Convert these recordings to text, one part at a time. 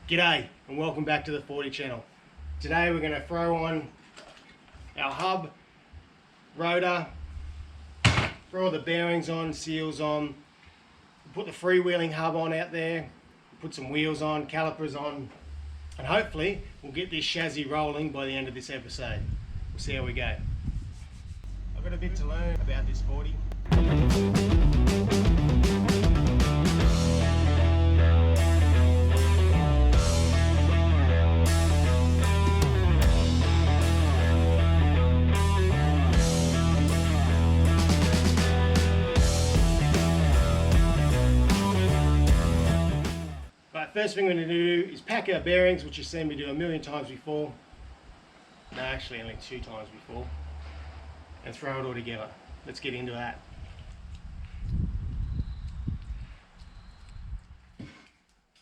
G'day and welcome back to the 40 channel. Today we're going to throw on our hub, rotor, throw all the bearings on, seals on, put the freewheeling hub on out there, put some wheels on, calipers on, and hopefully we'll get this chassis rolling by the end of this episode. We'll see how we go. I've got a bit to learn about this 40. First thing we're going to do is pack our bearings, which you've seen me do a million times before. No, actually only 2 times before. And throw it all together. Let's get into that.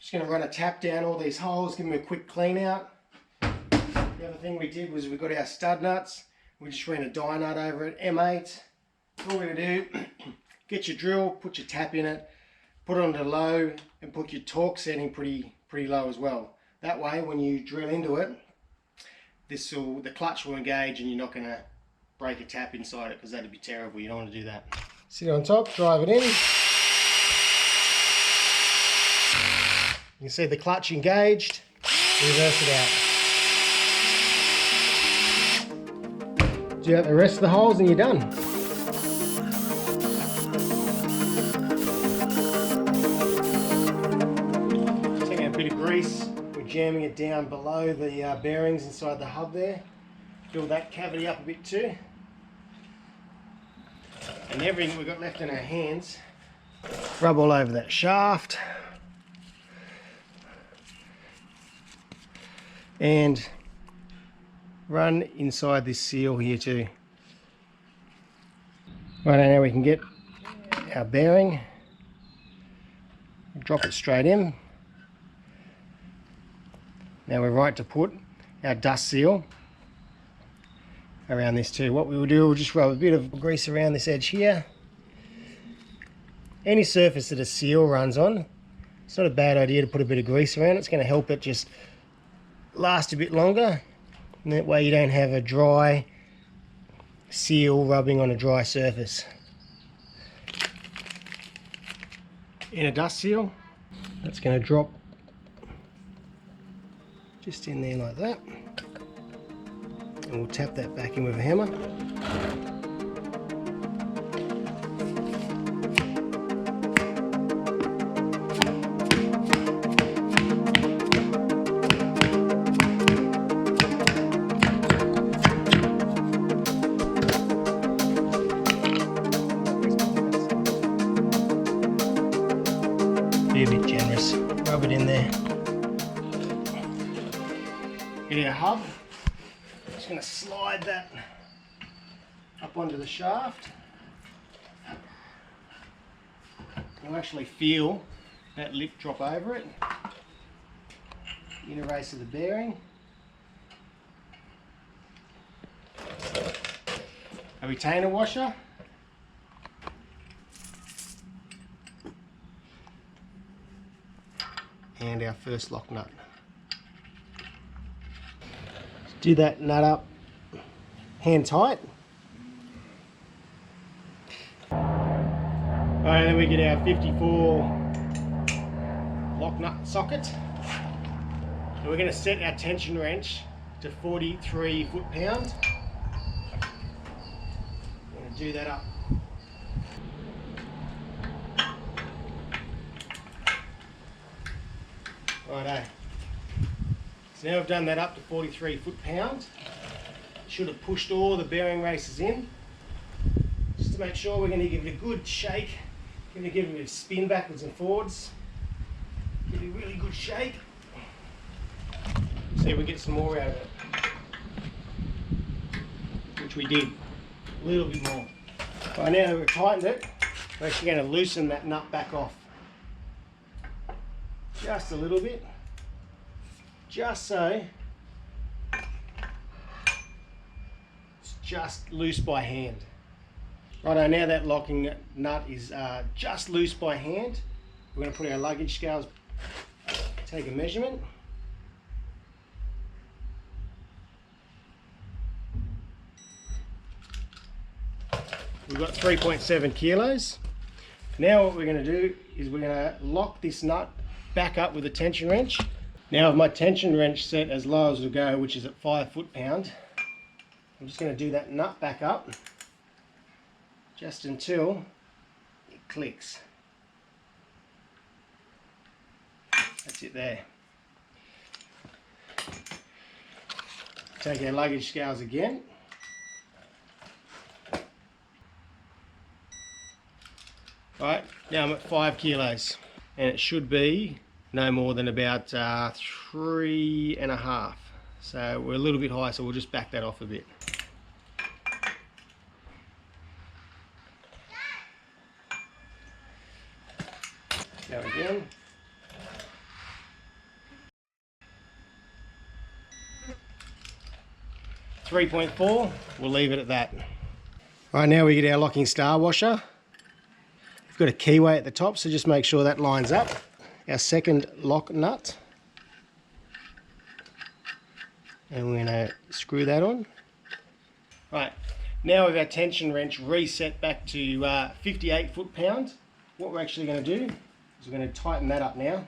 Just going to run a tap down all these holes, give them a quick clean out. The other thing we did was we got our stud nuts. We just ran a die nut over it, M8. All we're going to do, get your drill, put your tap in it, put it on to low and put your torque setting pretty low as well. That way when you drill into it, the clutch will engage and you're not going to break a tap inside it, because that'd be terrible. You don't want to do that. Sit on top, drive it in. You can see the clutch engaged. Reverse it out. Do out the rest of the holes and you're done. We're jamming it down below the bearings inside the hub there. Fill that cavity up a bit too. And everything we've got left in our hands, rub all over that shaft. And run inside this seal here too. Right, now we can get our bearing, drop it straight in. Now we're right to put our dust seal around this too. What we will do, we'll just rub a bit of grease around this edge here. Any surface that a seal runs on, it's not a bad idea to put a bit of grease around it. It's going to help it just last a bit longer. And that way you don't have a dry seal rubbing on a dry surface. In a dust seal, that's going to drop just in there like that, and we'll tap that back in with a hammer. Be a bit generous, rub it in there. Get our hub, just going to slide that up onto the shaft. You'll actually feel that lip drop over it. Inner race of the bearing. A retainer washer. And our first lock nut. Do that nut up hand tight. Alright, then we get our 54 lock nut socket. And we're going to set our tension wrench to 43 foot-pound. We're going to do that up. Righto. So now we've done that up to 43 foot-pound. Should have pushed all the bearing races in. Just to make sure, we're going to give it a good shake. Give it a bit of spin backwards and forwards. Give it a really good shake. See if we get some more out of it. Which we did. A little bit more. Right, now that we've tightened it, we're actually going to loosen that nut back off. Just a little bit. Just so it's just loose by hand. Righto, now that locking nut is just loose by hand, we're going to put our luggage scales, take a measurement, We've got 3.7 kilos. Now what we're going to do is we're going to lock this nut back up with a tension wrench. Now with my tension wrench set as low as it'll go, which is at 5 foot-pound, I'm just going to do that nut back up just until it clicks. That's it there. Take our luggage scales again. Right, now I'm at 5 kilos and it should be no more than about 3.5. So we're a little bit high, so we'll just back that off a bit. Go again. .4, we'll leave it at that. Right, now we get our locking star washer. We've got a keyway at the top, so just make sure that lines up. Our second lock nut. And we're going to screw that on. Right, now with our tension wrench reset back to 58 foot-pound, what we're actually going to do is we're going to tighten that up now.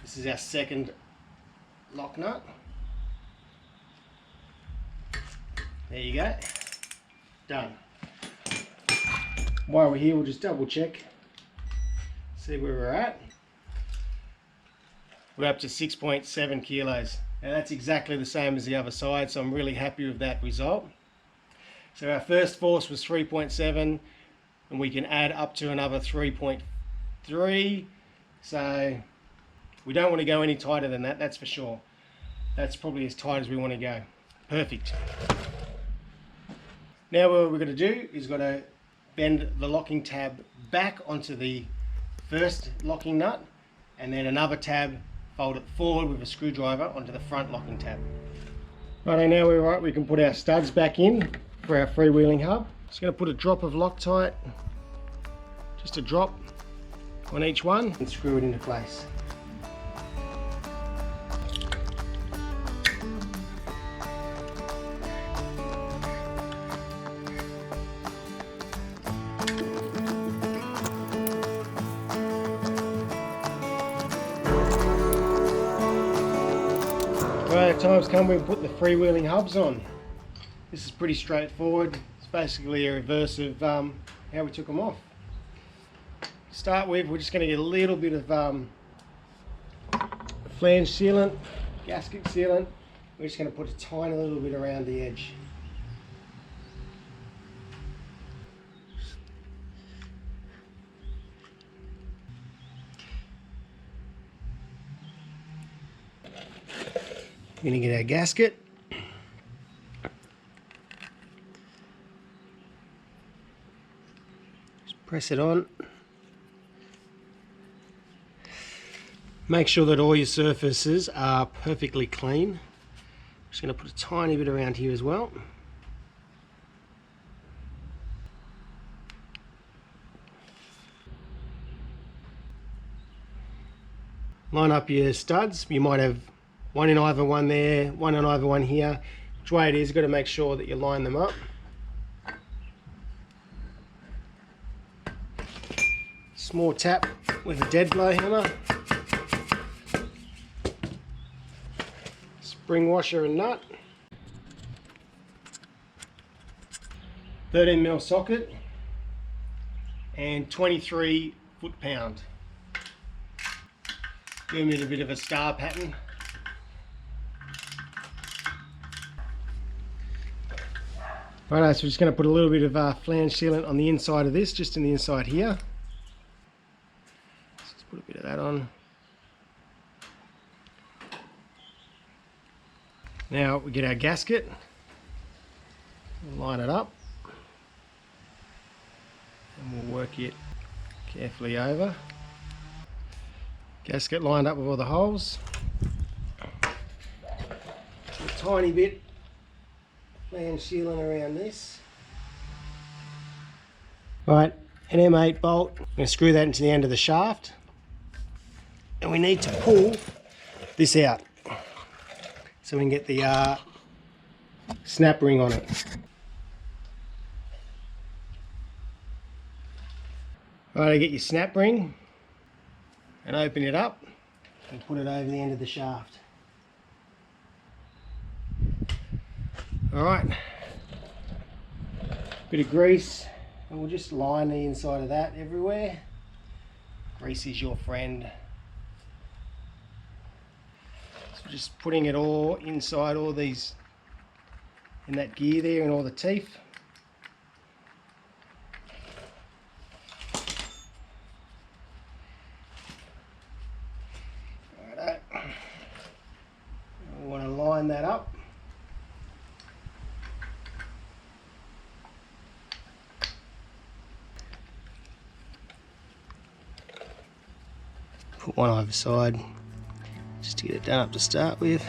This is our second lock nut. There you go. Done. While we're here, we'll just double check, see where we're at. We're up to 6.7 kilos. Now that's exactly the same as the other side, so I'm really happy with that result. So our first force was 3.7, and we can add up to another 3.3. So we don't want to go any tighter than that, that's for sure. That's probably as tight as we want to go. Perfect. Now what we're going to do is got to bend the locking tab back onto the first locking nut, and then another tab, fold it forward with a screwdriver onto the front locking tab. Right, now we're right, we can put our studs back in for our freewheeling hub. Just going to put a drop of Loctite, just a drop on each one, and screw it into place. Right, time's come, we put the freewheeling hubs on. This is pretty straightforward. It's basically a reverse of how we took them off. To start with, we're just going to get a little bit of flange sealant, gasket sealant. We're just going to put a tiny little bit around the edge. We're going to get our gasket. Just press it on. Make sure that all your surfaces are perfectly clean. Just going to put a tiny bit around here as well. Line up your studs. You might have one in either one there, one in either one here. Which way it is, you've got to make sure that you line them up. Small tap with a dead blow hammer. Spring washer and nut. 13mm socket and 23 foot-pound. Give it a bit of a star pattern. Righto, so we're just going to put a little bit of flange sealant on the inside of this, just in the inside here. Let's just put a bit of that on. Now we get our gasket, we'll line it up, and we'll work it carefully over. Gasket lined up with all the holes. A tiny bit flange sealant around this. Right, an M8 bolt. I'm going to screw that into the end of the shaft. And we need to pull this out so we can get the snap ring on it. Right, get your snap ring and open it up and put it over the end of the shaft. Alright, bit of grease, and we'll just line the inside of that everywhere. Grease is your friend. So just putting it all inside all these, in that gear there, and all the teeth. Righto. We want to line that up. Put one either side, just to get it done up to start with.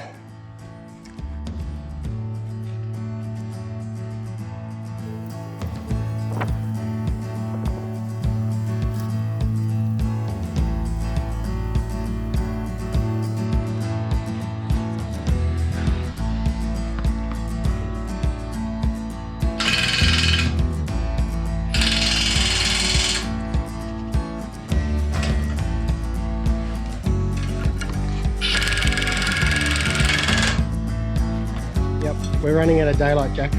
We're running out of daylight, Jack.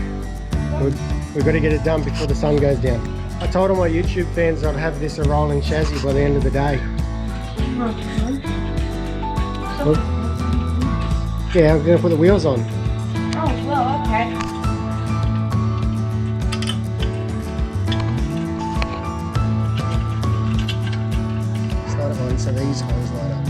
We've got to get it done before the sun goes down. I told all my YouTube fans I'd have this a rolling chassis by the end of the day. Well, yeah, I'm going to put the wheels on. Oh, well, okay. Start it on so these holes light up.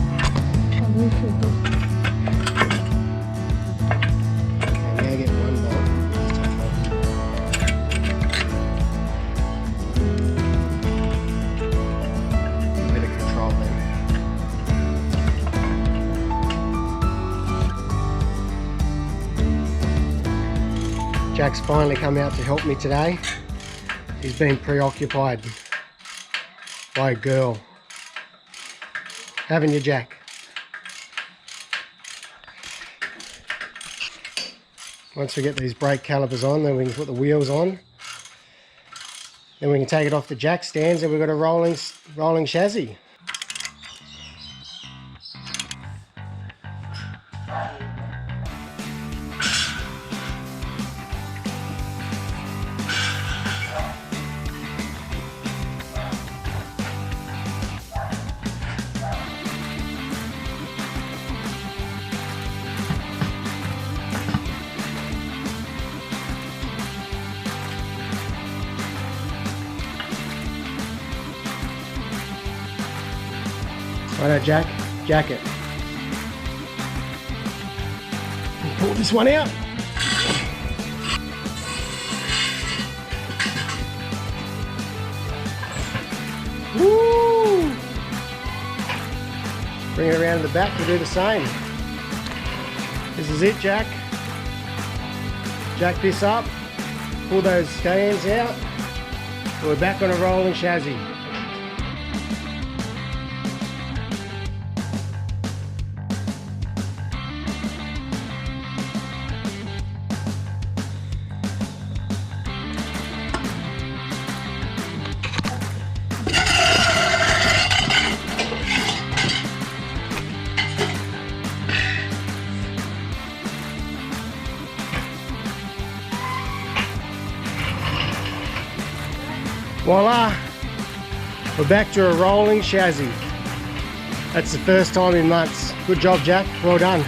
Jack's finally come out to help me today. He's been preoccupied by a girl. Haven't you, Jack? Once we get these brake calipers on, then we can put the wheels on. Then we can take it off the jack stands and we've got a rolling chassis. Righto, Jack, jacket. Pull this one out. Woo! Bring it around to the back, we'll do the same. This is it, Jack. Jack this up, pull those stands out. We're back on a rolling chassis. Voila, we're back to a rolling chassis. That's the first time in months. Good job, Jack, well done.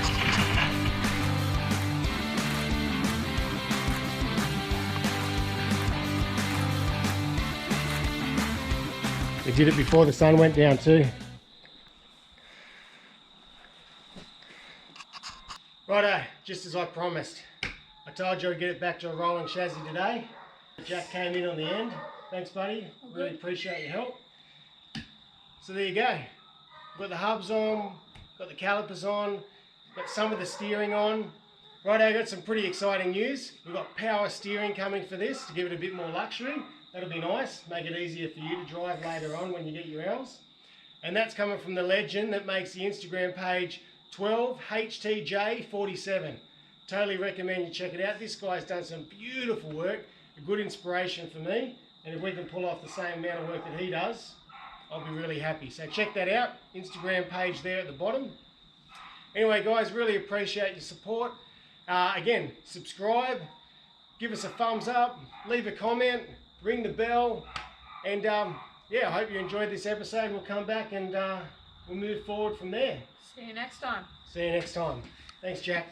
We did it before the sun went down too. Righto, just as I promised. I told you I'd get it back to a rolling chassis today. Jack came in on the end. Thanks, buddy. Really appreciate your help. So there you go. Got the hubs on, got the calipers on, got some of the steering on. Righto, I got some pretty exciting news. We've got power steering coming for this to give it a bit more luxury. That'll be nice, make it easier for you to drive later on when you get your L's. And that's coming from the legend that makes the Instagram page 12HTJ47. Totally recommend you check it out. This guy's done some beautiful work, a good inspiration for me. And if we can pull off the same amount of work that he does, I'll be really happy. So check that out, Instagram page there at the bottom. Anyway guys, really appreciate your support. Again, subscribe, give us a thumbs up, leave a comment, ring the bell, and yeah, I hope you enjoyed this episode. We'll come back and we'll move forward from there. See you next time. See you next time. Thanks, Jack.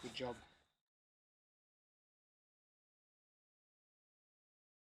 Good job.